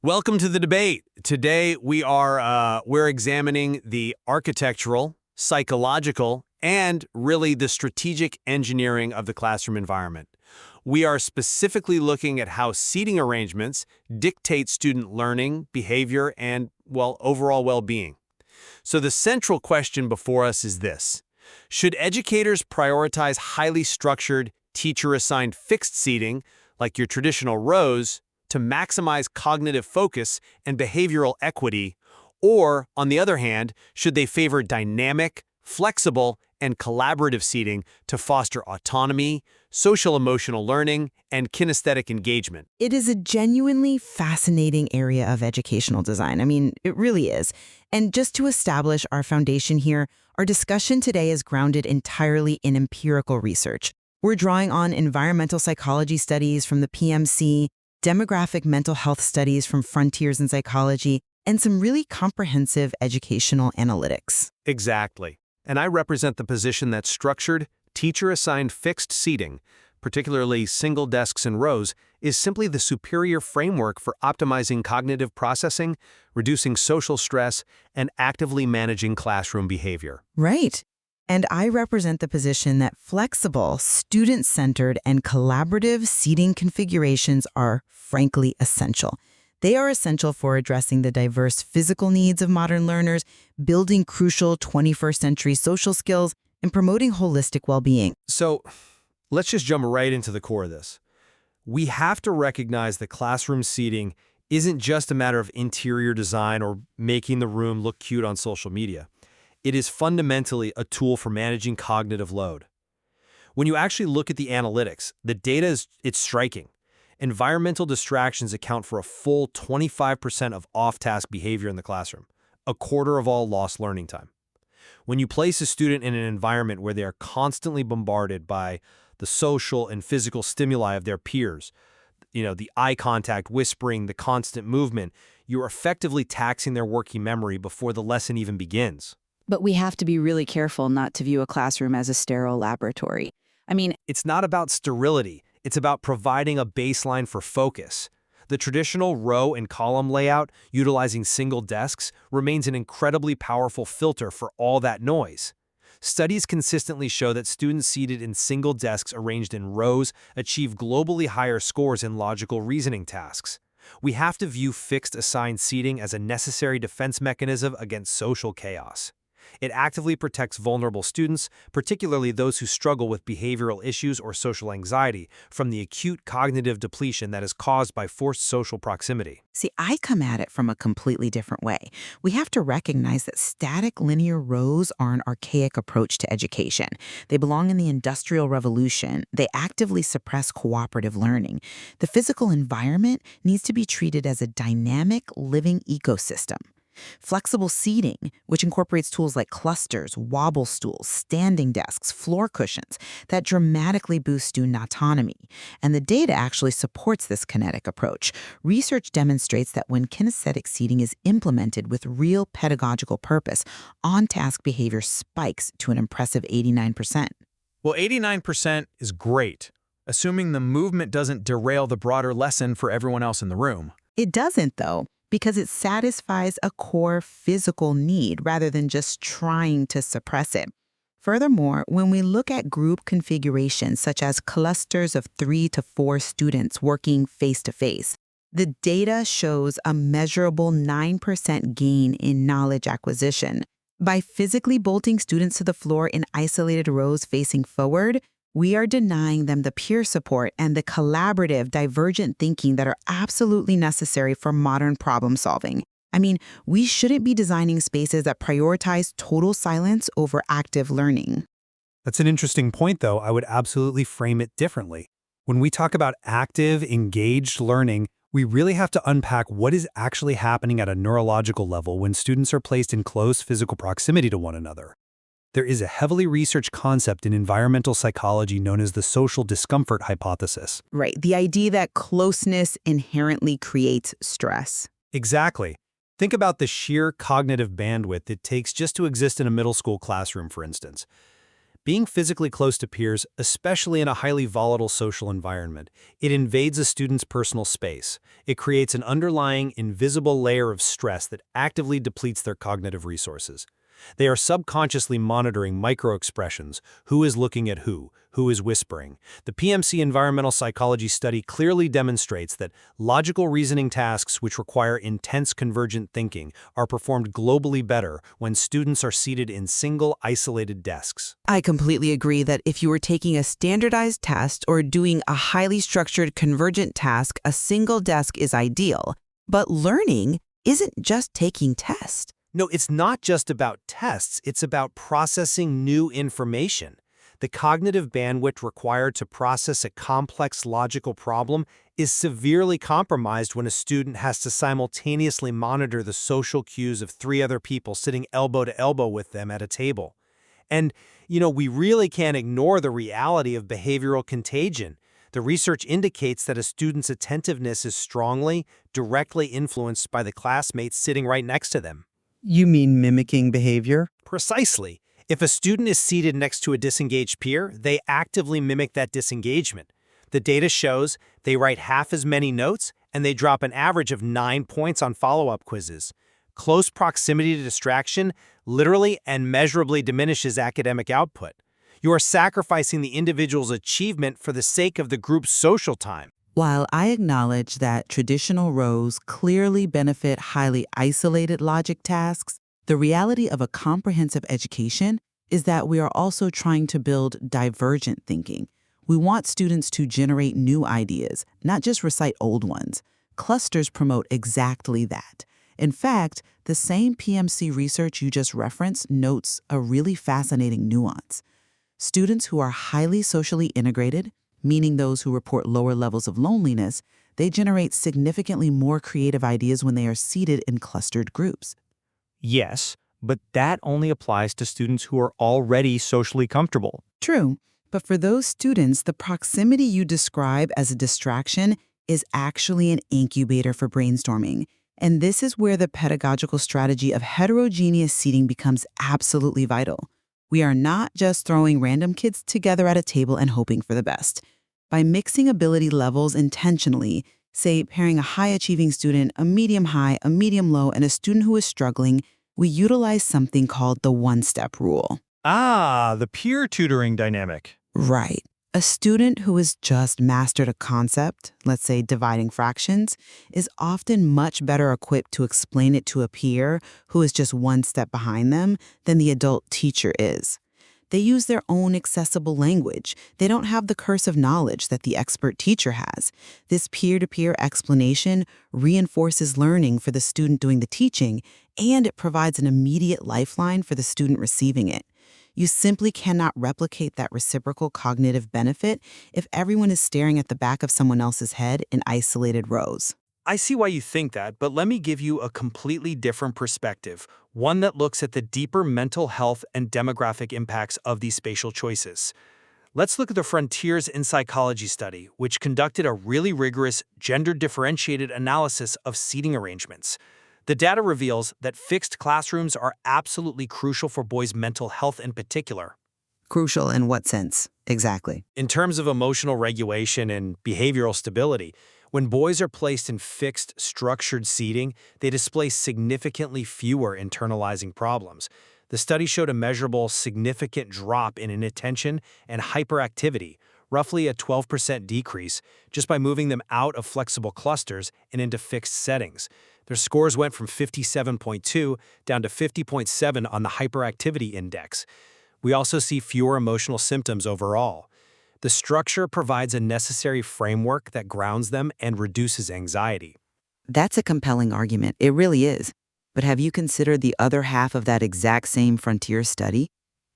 Welcome to the debate. Today we're examining the architectural, psychological, and really the strategic engineering of the classroom environment. We are specifically looking at how seating arrangements dictate student learning, behavior, and, well, overall well-being. So the central question before us is this: should educators prioritize highly structured, teacher-assigned fixed seating, like your traditional rows, to maximize cognitive focus and behavioral equity, or, on the other hand, should they favor dynamic, flexible, and collaborative seating to foster autonomy, social-emotional learning, and kinesthetic engagement? It is a genuinely fascinating area of educational design. It really is. And just to establish our foundation here, our discussion today is grounded entirely in empirical research. We're drawing on environmental psychology studies from the PMC, demographic mental health studies from Frontiers in Psychology, and some really comprehensive educational analytics. Exactly. And I represent the position that structured, teacher-assigned fixed seating, particularly single desks and rows, is simply the superior framework for optimizing cognitive processing, reducing social stress, and actively managing classroom behavior. Right. And I represent the position that flexible, student-centered, and collaborative seating configurations are, frankly, essential. They are essential for addressing the diverse physical needs of modern learners, building crucial 21st century social skills, and promoting holistic well-being. So, let's just jump right into the core of this. We have to recognize that classroom seating isn't just a matter of interior design or making the room look cute on social media. It is fundamentally a tool for managing cognitive load. When you actually look at the analytics, the data it's striking. Environmental distractions account for a full 25% of off-task behavior in the classroom, a quarter of all lost learning time. When you place a student in an environment where they are constantly bombarded by the social and physical stimuli of their peers, the eye contact, whispering, the constant movement, you're effectively taxing their working memory before the lesson even begins. But we have to be really careful not to view a classroom as a sterile laboratory. It's not about sterility. It's about providing a baseline for focus. The traditional row and column layout, utilizing single desks, remains an incredibly powerful filter for all that noise. Studies consistently show that students seated in single desks arranged in rows achieve globally higher scores in logical reasoning tasks. We have to view fixed assigned seating as a necessary defense mechanism against social chaos. It actively protects vulnerable students, particularly those who struggle with behavioral issues or social anxiety, from the acute cognitive depletion that is caused by forced social proximity. See, I come at it from a completely different way. We have to recognize that static linear rows are an archaic approach to education. They belong in the Industrial Revolution. They actively suppress cooperative learning. The physical environment needs to be treated as a dynamic, living ecosystem. Flexible seating, which incorporates tools like clusters, wobble stools, standing desks, floor cushions, that dramatically boost student autonomy. And the data actually supports this kinetic approach. Research demonstrates that when kinesthetic seating is implemented with real pedagogical purpose, on-task behavior spikes to an impressive 89%. Well, 89% is great, assuming the movement doesn't derail the broader lesson for everyone else in the room. It doesn't, though, because it satisfies a core physical need rather than just trying to suppress it. Furthermore, when we look at group configurations such as clusters of 3 to 4 students working face-to-face, the data shows a measurable 9% gain in knowledge acquisition. By physically bolting students to the floor in isolated rows facing forward, we are denying them the peer support and the collaborative, divergent thinking that are absolutely necessary for modern problem solving. We shouldn't be designing spaces that prioritize total silence over active learning. That's an interesting point, though. I would absolutely frame it differently. When we talk about active, engaged learning, we really have to unpack what is actually happening at a neurological level when students are placed in close physical proximity to one another. There is a heavily researched concept in environmental psychology known as the social discomfort hypothesis. Right, the idea that closeness inherently creates stress. Exactly. Think about the sheer cognitive bandwidth it takes just to exist in a middle school classroom, for instance. Being physically close to peers, especially in a highly volatile social environment, it invades a student's personal space. It creates an underlying, invisible layer of stress that actively depletes their cognitive resources. They are subconsciously monitoring microexpressions, who is looking at who is whispering. The PMC environmental psychology study clearly demonstrates that logical reasoning tasks which require intense convergent thinking are performed globally better when students are seated in single, isolated desks. I completely agree that if you were taking a standardized test or doing a highly structured convergent task, a single desk is ideal. But learning isn't just taking tests. No, it's not just about tests, it's about processing new information. The cognitive bandwidth required to process a complex logical problem is severely compromised when a student has to simultaneously monitor the social cues of 3 other people sitting elbow to elbow with them at a table. And, we really can't ignore the reality of behavioral contagion. The research indicates that a student's attentiveness is strongly, directly influenced by the classmates sitting right next to them. You mean mimicking behavior? Precisely. If a student is seated next to a disengaged peer, they actively mimic that disengagement. The data shows they write half as many notes and they drop an average of 9 points on follow-up quizzes. Close proximity to distraction literally and measurably diminishes academic output. You are sacrificing the individual's achievement for the sake of the group's social time. While I acknowledge that traditional rows clearly benefit highly isolated logic tasks, the reality of a comprehensive education is that we are also trying to build divergent thinking. We want students to generate new ideas, not just recite old ones. Clusters promote exactly that. In fact, the same PMC research you just referenced notes a really fascinating nuance. Students who are highly socially integrated, meaning those who report lower levels of loneliness, they generate significantly more creative ideas when they are seated in clustered groups. Yes, but that only applies to students who are already socially comfortable. True, but for those students, the proximity you describe as a distraction is actually an incubator for brainstorming. And this is where the pedagogical strategy of heterogeneous seating becomes absolutely vital. We are not just throwing random kids together at a table and hoping for the best. By mixing ability levels intentionally, say pairing a high-achieving student, a medium-high, a medium-low, and a student who is struggling, we utilize something called the one-step rule. Ah, the peer tutoring dynamic. Right. A student who has just mastered a concept, let's say dividing fractions, is often much better equipped to explain it to a peer who is just one step behind them than the adult teacher is. They use their own accessible language. They don't have the curse of knowledge that the expert teacher has. This peer-to-peer explanation reinforces learning for the student doing the teaching, and it provides an immediate lifeline for the student receiving it. You simply cannot replicate that reciprocal cognitive benefit if everyone is staring at the back of someone else's head in isolated rows. I see why you think that, but let me give you a completely different perspective, one that looks at the deeper mental health and demographic impacts of these spatial choices. Let's look at the Frontiers in Psychology study, which conducted a really rigorous, gender-differentiated analysis of seating arrangements. The data reveals that fixed classrooms are absolutely crucial for boys' mental health in particular. Crucial in what sense? Exactly. In terms of emotional regulation and behavioral stability, when boys are placed in fixed, structured seating, they display significantly fewer internalizing problems. The study showed a measurable, significant drop in inattention and hyperactivity, roughly a 12% decrease, just by moving them out of flexible clusters and into fixed settings. Their scores went from 57.2 down to 50.7 on the hyperactivity index. We also see fewer emotional symptoms overall. The structure provides a necessary framework that grounds them and reduces anxiety. That's a compelling argument. It really is. But have you considered the other half of that exact same Frontier study?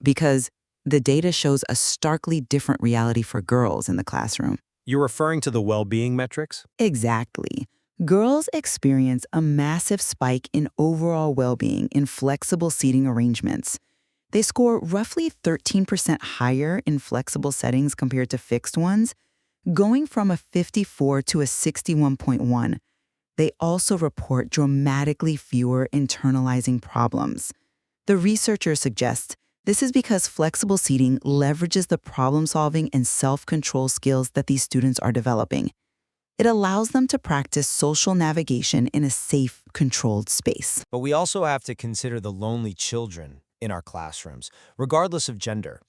Because the data shows a starkly different reality for girls in the classroom. You're referring to the well-being metrics? Exactly. Girls experience a massive spike in overall well-being in flexible seating arrangements. They score roughly 13% higher in flexible settings compared to fixed ones, going from a 54 to a 61.1. They also report dramatically fewer internalizing problems. The researcher suggests This is because flexible seating leverages the problem-solving and self-control skills that these students are developing. It allows them to practice social navigation in a safe, controlled space. But we also have to consider the lonely children in our classrooms, regardless of gender.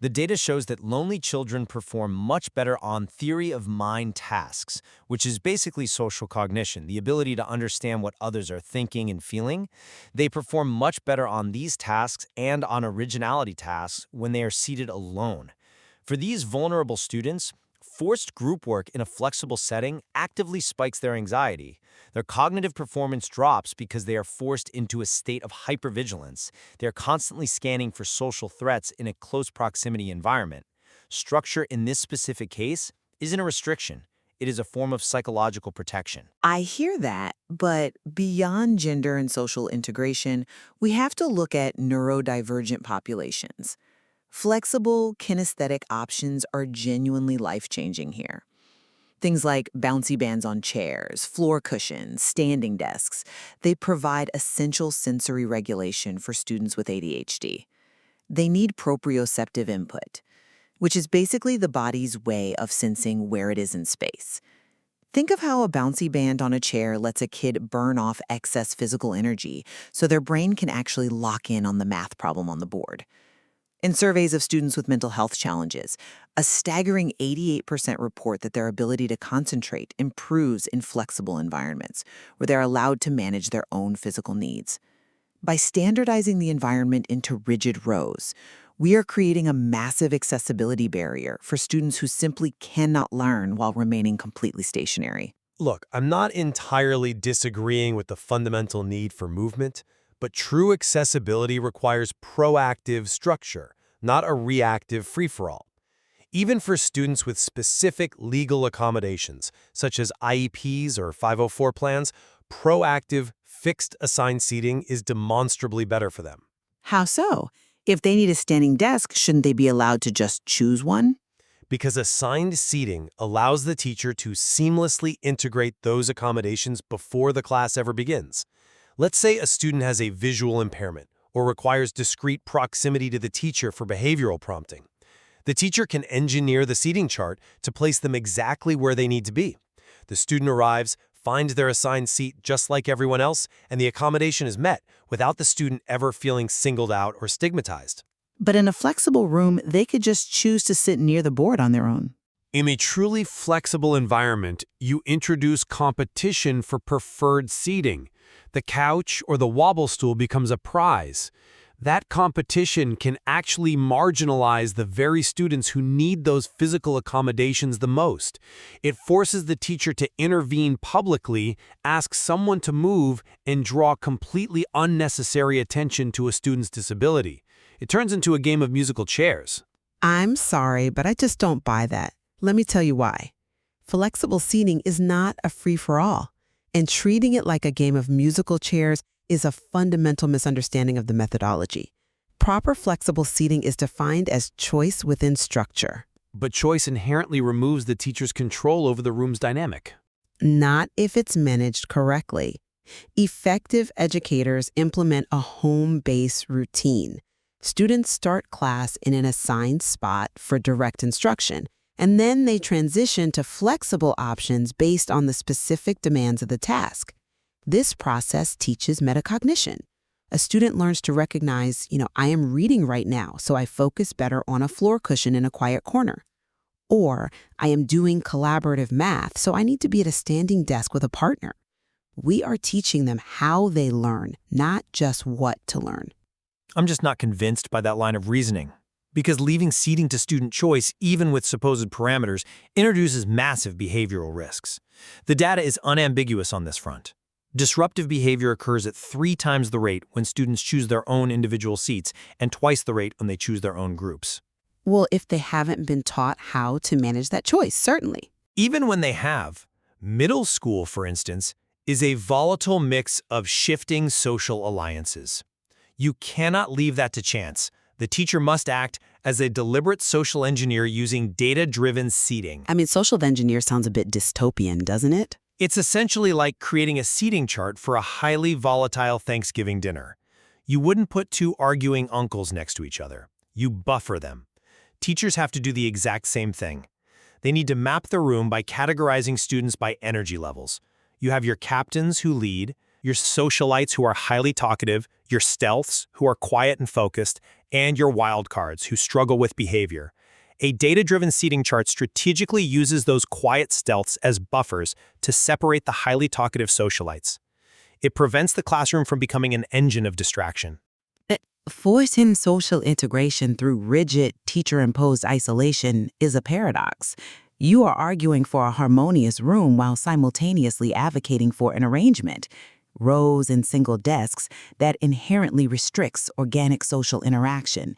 The data shows that lonely children perform much better on theory of mind tasks, which is basically social cognition, the ability to understand what others are thinking and feeling. They perform much better on these tasks and on originality tasks when they are seated alone. For these vulnerable students, forced group work in a flexible setting actively spikes their anxiety. Their cognitive performance drops because they are forced into a state of hypervigilance. They are constantly scanning for social threats in a close proximity environment. Structure in this specific case isn't a restriction. It is a form of psychological protection. I hear that, but beyond gender and social integration, we have to look at neurodivergent populations. Flexible, kinesthetic options are genuinely life-changing here. Things like bouncy bands on chairs, floor cushions, standing desks, they provide essential sensory regulation for students with ADHD. They need proprioceptive input, which is basically the body's way of sensing where it is in space. Think of how a bouncy band on a chair lets a kid burn off excess physical energy so their brain can actually lock in on the math problem on the board. In surveys of students with mental health challenges, a staggering 88% report that their ability to concentrate improves in flexible environments, where they're allowed to manage their own physical needs. By standardizing the environment into rigid rows, we are creating a massive accessibility barrier for students who simply cannot learn while remaining completely stationary. Look, I'm not entirely disagreeing with the fundamental need for movement, but true accessibility requires proactive structure, not a reactive free-for-all. Even for students with specific legal accommodations, such as IEPs or 504 plans, proactive, fixed assigned seating is demonstrably better for them. How so? If they need a standing desk, shouldn't they be allowed to just choose one? Because assigned seating allows the teacher to seamlessly integrate those accommodations before the class ever begins. Let's say a student has a visual impairment or requires discrete proximity to the teacher for behavioral prompting. The teacher can engineer the seating chart to place them exactly where they need to be. The student arrives, finds their assigned seat just like everyone else, and the accommodation is met without the student ever feeling singled out or stigmatized. But in a flexible room, they could just choose to sit near the board on their own. In a truly flexible environment, you introduce competition for preferred seating. The couch or the wobble stool becomes a prize. That competition can actually marginalize the very students who need those physical accommodations the most. It forces the teacher to intervene publicly, ask someone to move, and draw completely unnecessary attention to a student's disability. It turns into a game of musical chairs. I'm sorry, but I just don't buy that. Let me tell you why. Flexible seating is not a free-for-all, and treating it like a game of musical chairs is a fundamental misunderstanding of the methodology. Proper flexible seating is defined as choice within structure. But choice inherently removes the teacher's control over the room's dynamic. Not if it's managed correctly. Effective educators implement a home-based routine. Students start class in an assigned spot for direct instruction, and then they transition to flexible options based on the specific demands of the task. This process teaches metacognition. A student learns to recognize, I am reading right now, so I focus better on a floor cushion in a quiet corner. Or, I am doing collaborative math, so I need to be at a standing desk with a partner. We are teaching them how they learn, not just what to learn. I'm just not convinced by that line of reasoning. Because leaving seating to student choice, even with supposed parameters, introduces massive behavioral risks. The data is unambiguous on this front. Disruptive behavior occurs at 3 times the rate when students choose their own individual seats and twice the rate when they choose their own groups. Well, if they haven't been taught how to manage that choice, certainly. Even when they have, middle school, for instance, is a volatile mix of shifting social alliances. You cannot leave that to chance. The teacher must act as a deliberate social engineer using data-driven seating. Social engineer sounds a bit dystopian, doesn't it? It's essentially like creating a seating chart for a highly volatile Thanksgiving dinner. You wouldn't put two arguing uncles next to each other. You buffer them. Teachers have to do the exact same thing. They need to map the room by categorizing students by energy levels. You have your captains who lead, your socialites who are highly talkative, your stealths who are quiet and focused, and your wildcards who struggle with behavior. A data-driven seating chart strategically uses those quiet stealths as buffers to separate the highly talkative socialites. It prevents the classroom from becoming an engine of distraction. Forcing social integration through rigid, teacher-imposed isolation is a paradox. You are arguing for a harmonious room while simultaneously advocating for an arrangement, rows and single desks, that inherently restricts organic social interaction.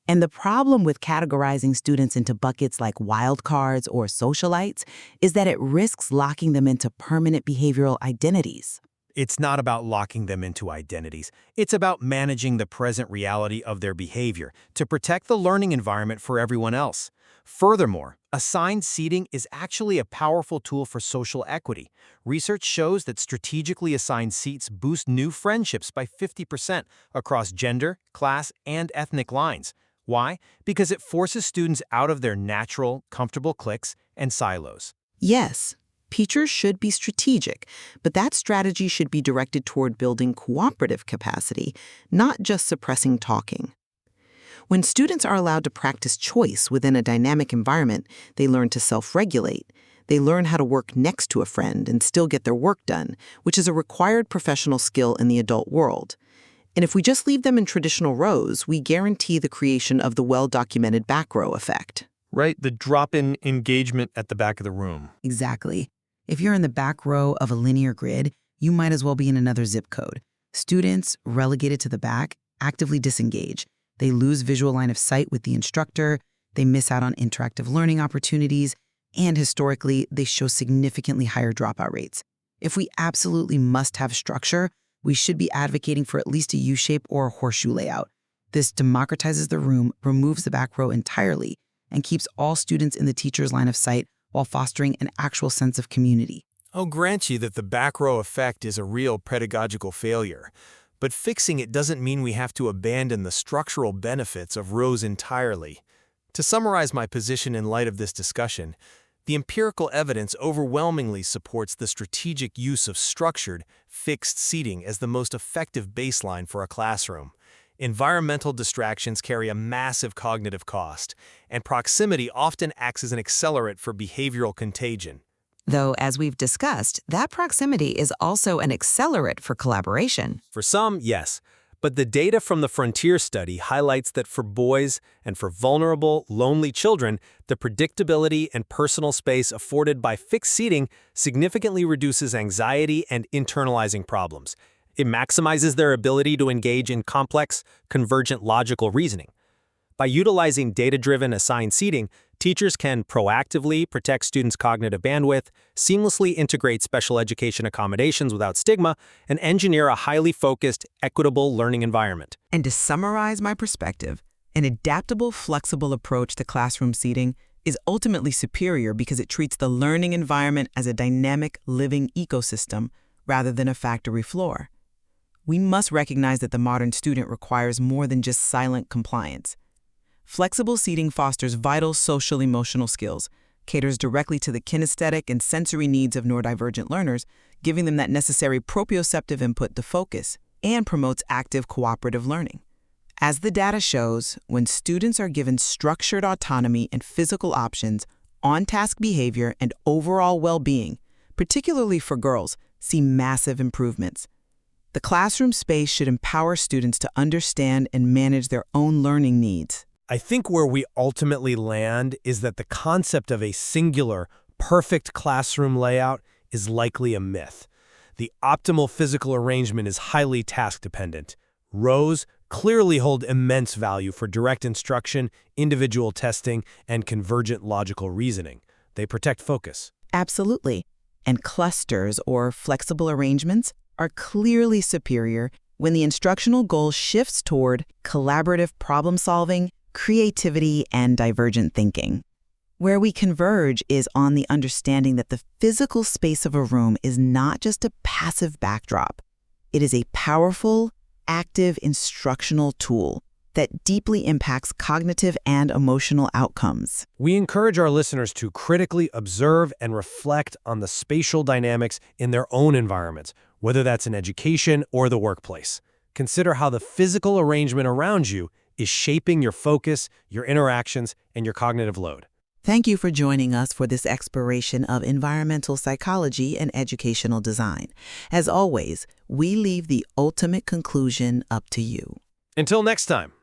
And the problem with categorizing students into buckets like wildcards or socialites is that it risks locking them into permanent behavioral identities. It's not about locking them into identities. It's about managing the present reality of their behavior to protect the learning environment for everyone else. Furthermore, assigned seating is actually a powerful tool for social equity. Research shows that strategically assigned seats boost new friendships by 50% across gender, class, and ethnic lines. Why? Because it forces students out of their natural, comfortable cliques and silos. Yes, teachers should be strategic, but that strategy should be directed toward building cooperative capacity, not just suppressing talking. When students are allowed to practice choice within a dynamic environment, they learn to self-regulate. They learn how to work next to a friend and still get their work done, which is a required professional skill in the adult world. And if we just leave them in traditional rows, we guarantee the creation of the well-documented back row effect. Right, the drop-in engagement at the back of the room. Exactly. If you're in the back row of a linear grid, you might as well be in another zip code. Students, relegated to the back, actively disengage. They lose visual line of sight with the instructor, they miss out on interactive learning opportunities, and historically, they show significantly higher dropout rates. If we absolutely must have structure, we should be advocating for at least a U-shape or a horseshoe layout. This democratizes the room, removes the back row entirely, and keeps all students in the teacher's line of sight while fostering an actual sense of community. I'll grant you that the back row effect is a real pedagogical failure, but fixing it doesn't mean we have to abandon the structural benefits of rows entirely. To summarize my position in light of this discussion, the empirical evidence overwhelmingly supports the strategic use of structured, fixed seating as the most effective baseline for a classroom. Environmental distractions carry a massive cognitive cost, and proximity often acts as an accelerant for behavioral contagion. Though, as we've discussed, that proximity is also an accelerant for collaboration. For some, yes, but the data from the Frontier study highlights that for boys and for vulnerable, lonely children, the predictability and personal space afforded by fixed seating significantly reduces anxiety and internalizing problems. It maximizes their ability to engage in complex, convergent logical reasoning. By utilizing data-driven assigned seating, teachers can proactively protect students' cognitive bandwidth, seamlessly integrate special education accommodations without stigma, and engineer a highly focused, equitable learning environment. And to summarize my perspective, an adaptable, flexible approach to classroom seating is ultimately superior because it treats the learning environment as a dynamic, living ecosystem rather than a factory floor. We must recognize that the modern student requires more than just silent compliance. Flexible seating fosters vital social-emotional skills, caters directly to the kinesthetic and sensory needs of neurodivergent learners, giving them that necessary proprioceptive input to focus, and promotes active cooperative learning. As the data shows, when students are given structured autonomy and physical options, on-task behavior and overall well-being, particularly for girls, see massive improvements. The classroom space should empower students to understand and manage their own learning needs. I think where we ultimately land is that the concept of a singular, perfect classroom layout is likely a myth. The optimal physical arrangement is highly task-dependent. Rows clearly hold immense value for direct instruction, individual testing, and convergent logical reasoning. They protect focus. Absolutely. And clusters or flexible arrangements are clearly superior when the instructional goal shifts toward collaborative problem-solving, creativity, and divergent thinking. Where we converge is on the understanding that the physical space of a room is not just a passive backdrop. It is a powerful, active instructional tool that deeply impacts cognitive and emotional outcomes. We encourage our listeners to critically observe and reflect on the spatial dynamics in their own environments, whether that's in education or the workplace. Consider how the physical arrangement around you is shaping your focus, your interactions, and your cognitive load. Thank you for joining us for this exploration of environmental psychology and educational design. As always, we leave the ultimate conclusion up to you. Until next time.